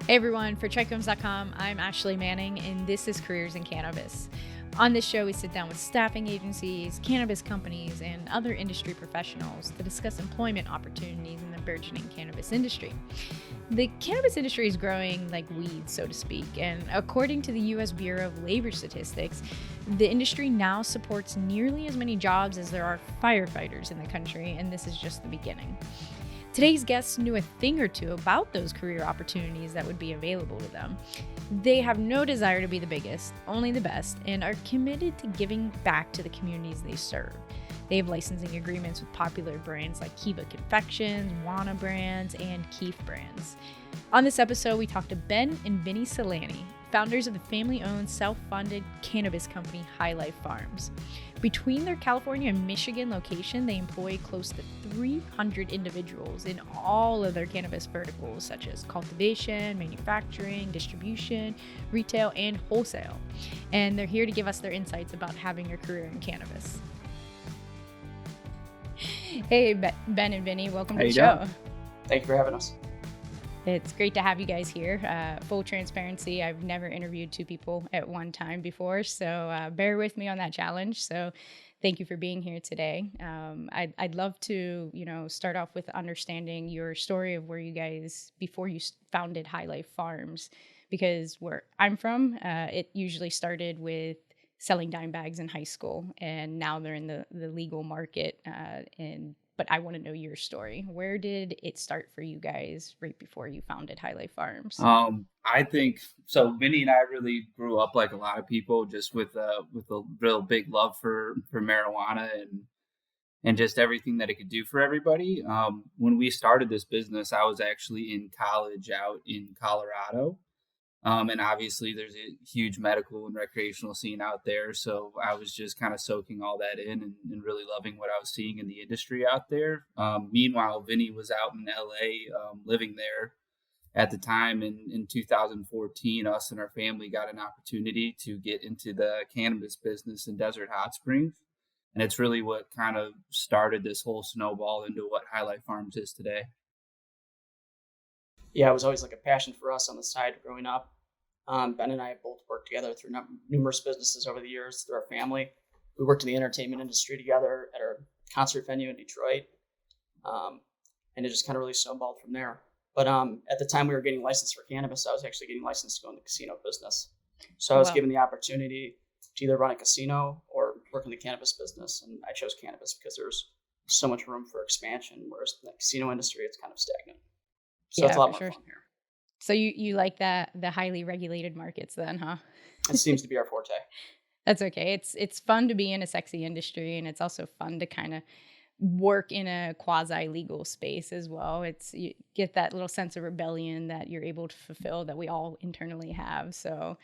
Hey everyone, for TRICHOMES.com, I'm Ashley Manning, and this is Careers in Cannabis. On this show, we sit down with staffing agencies, cannabis companies, and other industry professionals to discuss employment opportunities in the burgeoning cannabis industry. The cannabis industry is growing like weeds, so to speak, and according to the U.S. Bureau of Labor Statistics, the industry now supports nearly as many jobs as there are firefighters in the country, and this is just the beginning. Today's guests knew a thing or two about those career opportunities that would be available to them. They have no desire to be the biggest, only the best, and are committed to giving back to the communities they serve. They have licensing agreements with popular brands like Kiva Confections, Wana Brands, and Keef Brands. On this episode, we talked to Ben and Vinnie Celani, founders of the family-owned, self-funded cannabis company High Life Farms. Between their California and Michigan location, they employ close to 300 individuals in all of their cannabis verticals, such as cultivation, manufacturing, distribution, retail, and wholesale. And they're here to give us their insights about having a career in cannabis. Hey, Ben and Vinnie, welcome to the show. Thank you for having us. It's great to have you guys here. Full transparency, I've never interviewed two people at one time before, so bear with me on that challenge. So thank you for being here today. I'd love to, start off with understanding your story of where you guys, before you founded High Life Farms, because where I'm from, it usually started with selling dime bags in high school, and now they're in the legal market, but I want to know your story. Where did it start for you guys right before you founded High Life Farms? I think so. Vinny and I really grew up like a lot of people, just with a real big love for marijuana and just everything that it could do for everybody. When we started this business, I was actually in college out in Colorado. And obviously there's a huge medical and recreational scene out there. So I was just kind of soaking all that in and really loving what I was seeing in the industry out there. Meanwhile, Vinny was out in LA living there at the time. In 2014, us and our family got an opportunity to get into the cannabis business in Desert Hot Springs. And it's really what kind of started this whole snowball into what High Life Farms is today. Yeah, it was always like a passion for us on the side growing up. Ben and I have both worked together through numerous businesses over the years through our family. We worked in the entertainment industry together at our concert venue in Detroit. And it just kind of really snowballed from there. But at the time we were getting licensed for cannabis, I was actually getting licensed to go in the casino business. So I was given the opportunity to either run a casino or work in the cannabis business. And I chose cannabis because there's so much room for expansion, whereas in the casino industry, it's kind of stagnant. So it's a lot more fun here. So you like the highly regulated markets then, huh? It seems to be our forte. That's okay. It's fun to be in a sexy industry, and it's also fun to kind of work in a quasi-legal space as well. You get that little sense of rebellion that you're able to fulfill that we all internally have. So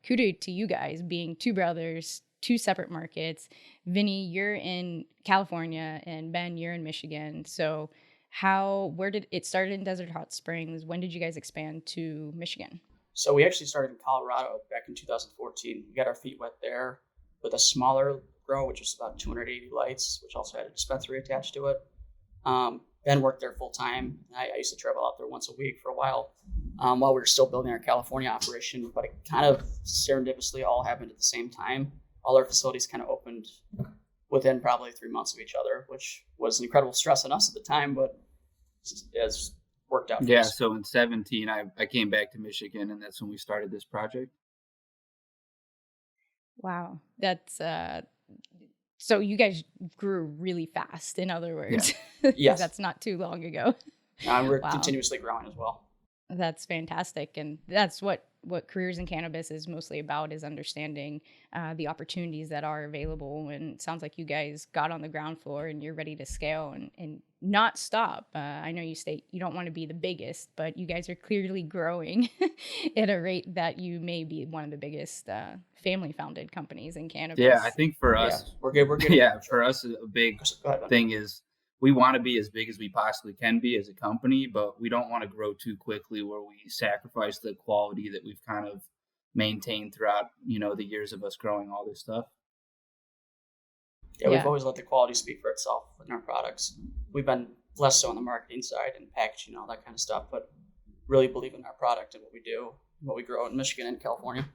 kudos to you guys being two brothers, two separate markets. Vinny, you're in California, and Ben, you're in Michigan. So where did it start in Desert Hot Springs? When did you guys expand to Michigan? So we actually started in Colorado back in 2014. We got our feet wet there with a smaller grow, which was about 280 lights, which also had a dispensary attached to it. Ben worked there full time. I used to travel out there once a week for a while we were still building our California operation, but it kind of serendipitously all happened at the same time. All our facilities kind of opened within probably 3 months of each other, which was an incredible stress on us at the time, but it's worked out. Yeah. So in 2017, I came back to Michigan, and that's when we started this project. Wow. That's, so you guys grew really fast, in other words. Yeah. Yes. That's not too long ago. We're continuously growing as well. That's fantastic. And that's what Careers in Cannabis is mostly about, is understanding the opportunities that are available. And it sounds like you guys got on the ground floor and you're ready to scale and not stop. I know you state you don't want to be the biggest, but you guys are clearly growing at a rate that you may be one of the biggest family-founded companies in cannabis. Yeah, I think for us, we're good. Yeah, for us, a big thing is we want to be as big as we possibly can be as a company, but we don't want to grow too quickly where we sacrifice the quality that we've kind of maintained throughout, the years of us growing all this stuff. Yeah, we've always let the quality speak for itself in our products. We've been less so on the marketing side and packaging and all that kind of stuff, but really believe in our product and what we do, what we grow in Michigan and California.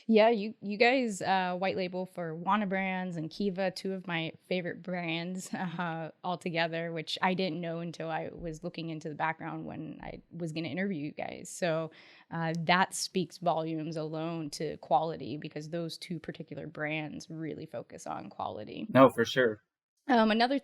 Yeah, you guys white label for Wana Brands and Kiva, two of my favorite brands altogether, which I didn't know until I was looking into the background when I was going to interview you guys. So that speaks volumes alone to quality, because those two particular brands really focus on quality. No, for sure. Another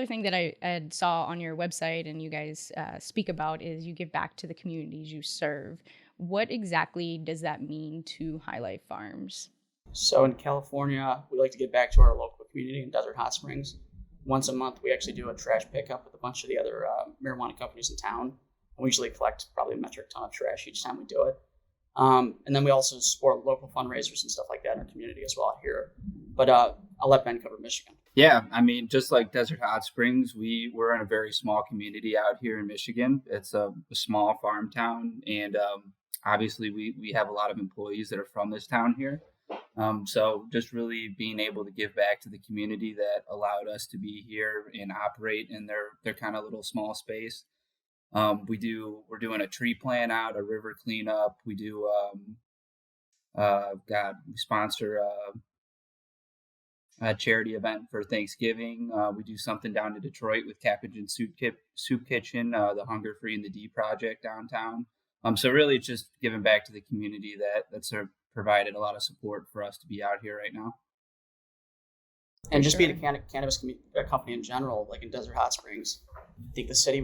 thing that I had saw on your website and you guys speak about is you give back to the communities you serve. What exactly does that mean to High Life Farms? So in California, we like to give back to our local community in Desert Hot Springs. Once a month, we actually do a trash pickup with a bunch of the other marijuana companies in town. And we usually collect probably a metric ton of trash each time we do it. And then we also support local fundraisers and stuff like that in our community as well out here. But I'll let Ben cover Michigan. Yeah, I mean, just like Desert Hot Springs, we're in a very small community out here in Michigan. It's a small farm town, and obviously we have a lot of employees that are from this town here. So just really being able to give back to the community that allowed us to be here and operate in their kind of little small space. We're doing a tree plant out, a river cleanup. We do, we sponsor a charity event for Thanksgiving. We do something down to Detroit with Cabbage and Soup Kitchen, the Hunger Free and the D Project downtown. So really it's just giving back to the community that's provided a lot of support for us to be out here right now. And just being a cannabis company in general, like in Desert Hot Springs, I think the city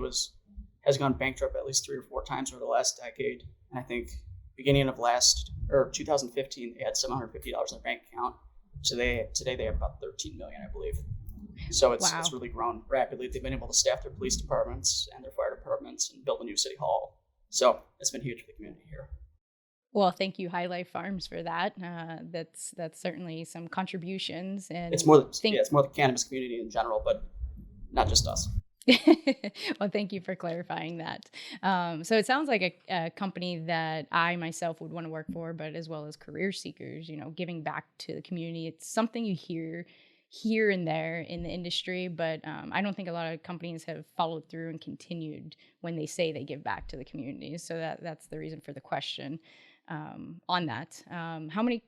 has gone bankrupt at least 3 or 4 times over the last decade. And I think beginning of 2015, they had $750 in their bank account. So today they have about 13 million, I believe. So it's really grown rapidly. They've been able to staff their police departments and their fire departments and build a new city hall. So it's been huge for the community here. Well, thank you, High Life Farms, for that. That's certainly some contributions, and it's more the cannabis community in general, but not just us. Well, thank you for clarifying that. So it sounds like a company that I myself would want to work for, but as well as career seekers, giving back to the community. It's something you hear here and there in the industry, but I don't think a lot of companies have followed through and continued when they say they give back to the community. So that's the reason for the question on that. How many,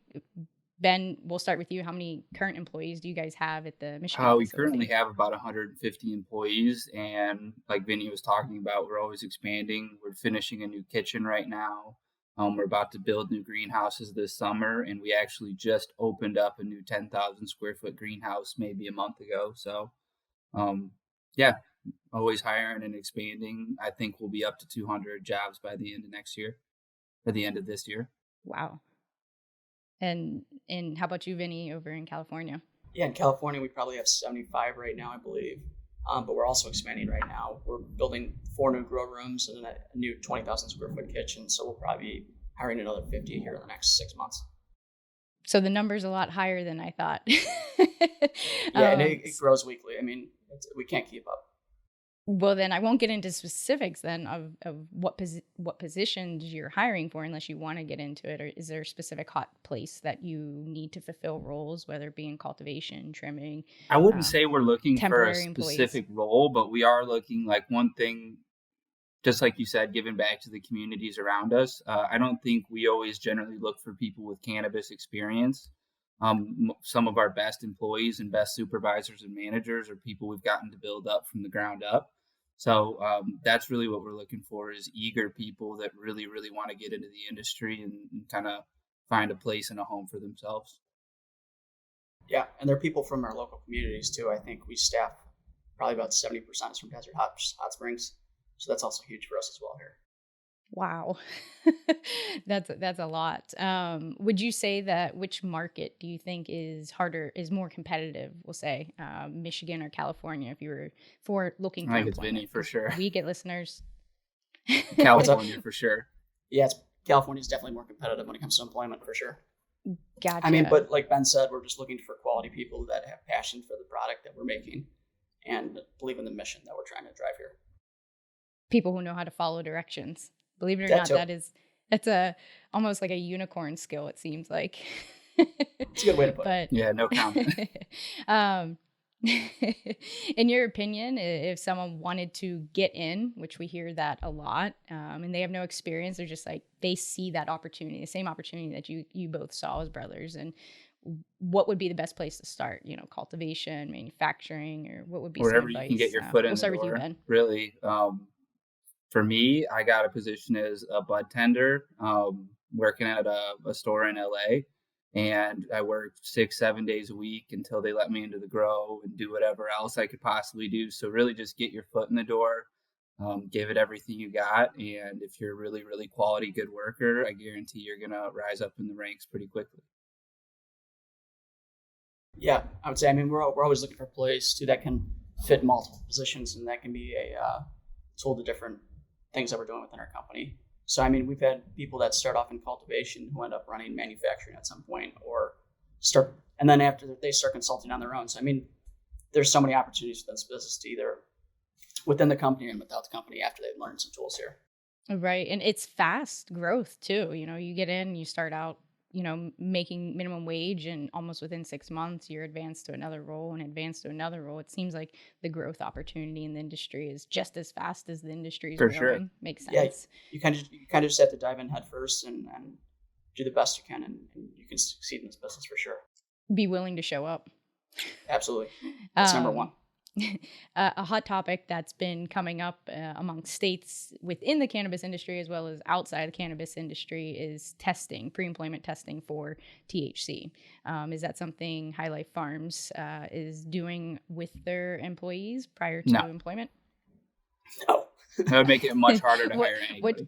Ben, we'll start with you. How many current employees do you guys have at the Michigan We facility? currently have about 150 employees, and like Vinnie was talking about, we're always expanding. We're finishing a new kitchen right now. We're about to build new greenhouses this summer, and we actually just opened up a new 10,000 square foot greenhouse maybe a month ago. So, always hiring and expanding. I think we'll be up to 200 jobs by the end of next year, or the end of this year. Wow. And how about you, Vinnie, over in California? Yeah, in California, we probably have 75 right now, I believe. But we're also expanding right now. We're building 4 new grow rooms and a new 20,000 square foot kitchen. So we'll probably be hiring another 50 here in the next 6 months. So the number's a lot higher than I thought. And it grows weekly. I mean, we can't keep up. Well, then I won't get into specifics then of what positions you're hiring for, unless you want to get into it. Or is there a specific hot place that you need to fulfill roles, whether it be in cultivation, trimming? I wouldn't say we're looking for a employees. specific role, but we are looking, like, one thing, just like you said, giving back to the communities around us. I don't think we always generally look for people with cannabis experience. Some of our best employees and best supervisors and managers are people we've gotten to build up from the ground up. So that's really what we're looking for, is eager people that really, really want to get into the industry and kind of find a place and a home for themselves. Yeah, and there are people from our local communities too. I think we staff probably about 70% is from Desert Hot Springs. So that's also huge for us as well here. Wow. That's a lot. Would you say that which market do you think is more competitive, we'll say, Michigan or California, if you were looking for I think it's employment? Vinnie for sure. We get listeners. California for sure. Yeah, California is definitely more competitive when it comes to employment for sure. Gotcha. I mean, but like Ben said, we're just looking for quality people that have passion for the product that we're making and believe in the mission that we're trying to drive here. People who know how to follow directions. Believe it or not, that's almost like a unicorn skill, it seems like. It's a good way to put it. Yeah, no comment. In your opinion, if someone wanted to get in, which we hear that a lot, and they have no experience, they're just like, they see that opportunity, the same opportunity that you both saw as brothers, and what would be the best place to start? Cultivation, manufacturing, or what would be some Wherever you can get advice? your foot in We'll the start with you, door, Ben. really. For me, I got a position as a bud tender, working at a store in LA. And I worked 6, 7 days a week until they let me into the grow and do whatever else I could possibly do. So really just get your foot in the door, give it everything you got. And if you're a really, really quality, good worker, I guarantee you're going to rise up in the ranks pretty quickly. Yeah, I would say. I mean, we're always looking for a place too that can fit multiple positions, and that can be a tool to different things that we're doing within our company. So, I mean, we've had people that start off in cultivation who end up running manufacturing at some point, and then after they start consulting on their own. So, I mean, there's so many opportunities within this business to either within the company and without the company after they've learned some tools here. Right. And it's fast growth too. You get in, you start out, making minimum wage, and almost within 6 months, you're advanced to another role and advanced to another role. It seems like the growth opportunity in the industry is just as fast as the industry is For growing. sure. Makes Yeah, sense. you kind of just have to dive in head first and do the best you can, and you can succeed in this business for sure. Be willing to show up. Absolutely. That's number Um, one. a hot topic that's been coming up among states within the cannabis industry as well as outside the cannabis industry is testing, pre-employment testing for THC. Is that something High Life Farms is doing with their employees prior to No. employment? No. That would make it much harder to hire anybody.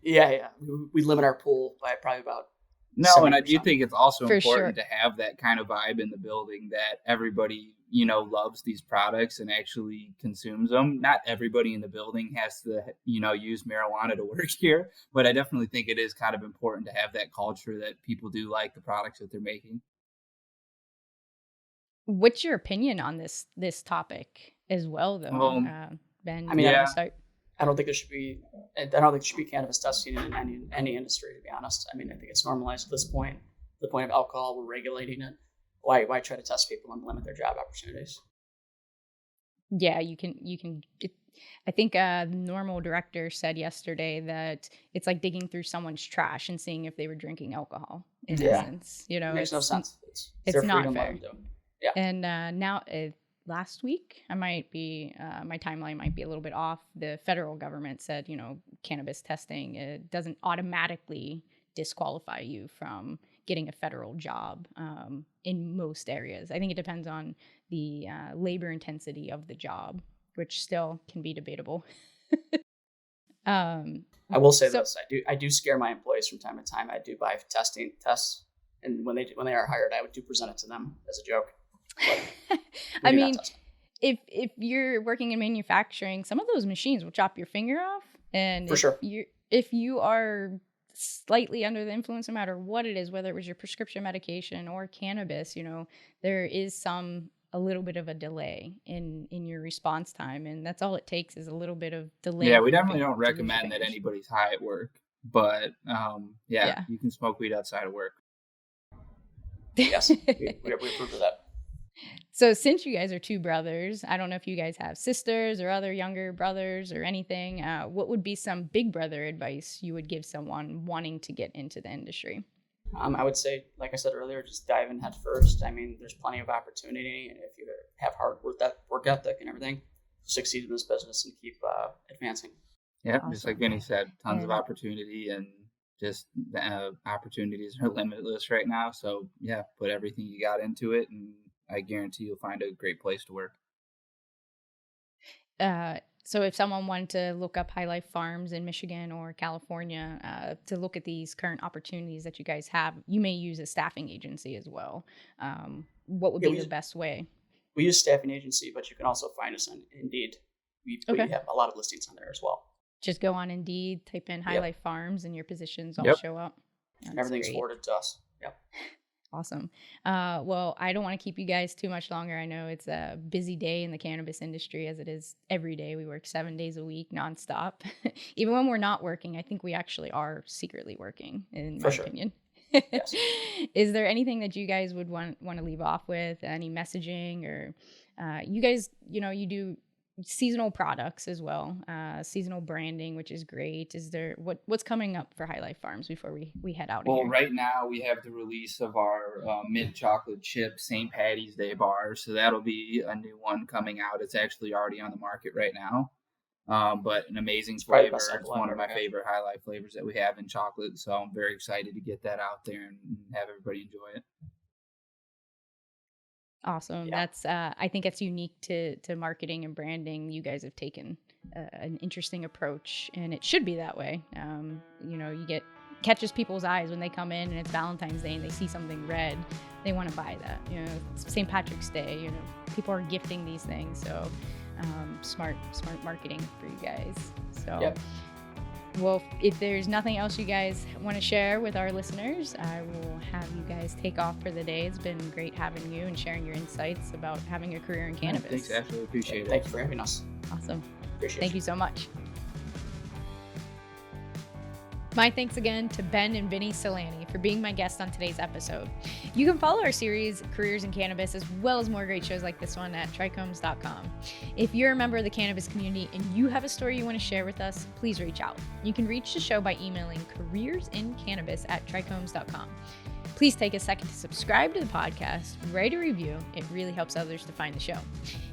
Yeah. We limit our pool by probably about No, and I 70%. do think it's also For important sure. to have that kind of vibe in the building that everybody, loves these products and actually consumes them. Not everybody in the building has to, use marijuana to work here, but I definitely think it is kind of important to have that culture that people do like the products that they're making. What's your opinion on this topic as well, though? Well, Ben, I mean, you want yeah. to start? I don't think there should be cannabis testing in any industry, to be honest. I mean, I think it's normalized at this point. To the point of alcohol, we're regulating it. Why try to test people and limit their job opportunities? Yeah, you can. I think the normal director said yesterday that it's like digging through someone's trash and seeing if they were drinking alcohol. In Yeah. essence, It makes no sense. It's their not freedom, let fair. them do it. Yeah. And now, last week, I might be my timeline might be a little bit off. The federal government said, cannabis testing, it doesn't automatically disqualify you from getting a federal job in most areas. I think it depends on the labor intensity of the job, which still can be debatable. I will say So- this: I do scare my employees from time to time. I do buy tests, and when they are hired, I do present it to them as a joke. But I we do not mean, test them. if you're working in manufacturing, some of those machines will chop your finger off, and For sure. if you are slightly under the influence, no matter what it is, whether it was your prescription medication or cannabis, there is a little bit of a delay in your response time, and that's all it takes is a little bit of delay. Yeah, for we your definitely fin- don't to lose your recommend that fingers. anybody's high at work, but Yeah. you can smoke weed outside of work. Yes, we approve of that. So since you guys are two brothers, I don't know if you guys have sisters or other younger brothers or anything. What would be some big brother advice you would give someone wanting to get into the industry? I would say, like I said earlier, just dive in head first. I mean, there's plenty of opportunity, and if you have hard work ethic and everything, succeed in this business and keep advancing. Yeah, Awesome. just like Vinny said, tons of And- opportunity, and just the opportunities are limitless right now. So yeah, put everything you got into it, and I guarantee you'll find a great place to work. So if someone wanted to look up High Life Farms in Michigan or California to look at these current opportunities that you guys have, you may use a staffing agency as well. What would Yeah, be we the best way? We use staffing agency, but you can also find us on Indeed. We Okay. have a lot of listings on there as well. Just go on Indeed, type in High Yep. Life Farms, and your positions all Yep. show up. And That's everything's great. forwarded to us. Yep. Awesome. Well, I don't want to keep you guys too much longer. I know it's a busy day in the cannabis industry, as it is every day. We work 7 days a week nonstop. Even when we're not working, I think we actually are secretly working, in For my sure. opinion. Yes. Is there anything that you guys would want to leave off with? Any messaging, or you guys, you do seasonal products as well, seasonal branding, which is great. Is there what's coming up for High Life Farms before we head out of Well, here? right now we have the release of our mint chocolate chip St. Patty's Day bar, so that'll be a new one coming out. It's actually already on the market right now. But an amazing probably the flavor. best apple It's one I've of my ever had. favorite High Life flavors that we have in chocolate. So I'm very excited to get that out there and have everybody enjoy it. Awesome. Yeah. That's I think it's unique to marketing and branding. You guys have taken an interesting approach, and it should be that way. You catches people's eyes when they come in and it's Valentine's Day and they see something red, they want to buy that. It's St. Patrick's Day. People are gifting these things, so smart marketing for you guys. So. Yep. Well, if there's nothing else you guys want to share with our listeners, I will have you guys take off for the day. It's been great having you and sharing your insights about having a career in cannabis. Thanks, Ashley. Appreciate it. Thank you for having us. Awesome. Appreciate Thank you so much. My thanks again to Ben and Vinnie Celani for being my guest on today's episode. You can follow our series, Careers in Cannabis, as well as more great shows like this one at TRICHOMES.com. If you're a member of the cannabis community and you have a story you want to share with us, please reach out. You can reach the show by emailing careersincannabis@TRICHOMES.com. Please take a second to subscribe to the podcast, write a review. It really helps others to find the show.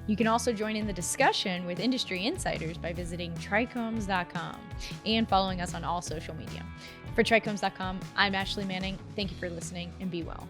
You can also join in the discussion with industry insiders by visiting TRICHOMES.com and following us on all social media. For TRICHOMES.com, I'm Ashley Manning. Thank you for listening, and be well.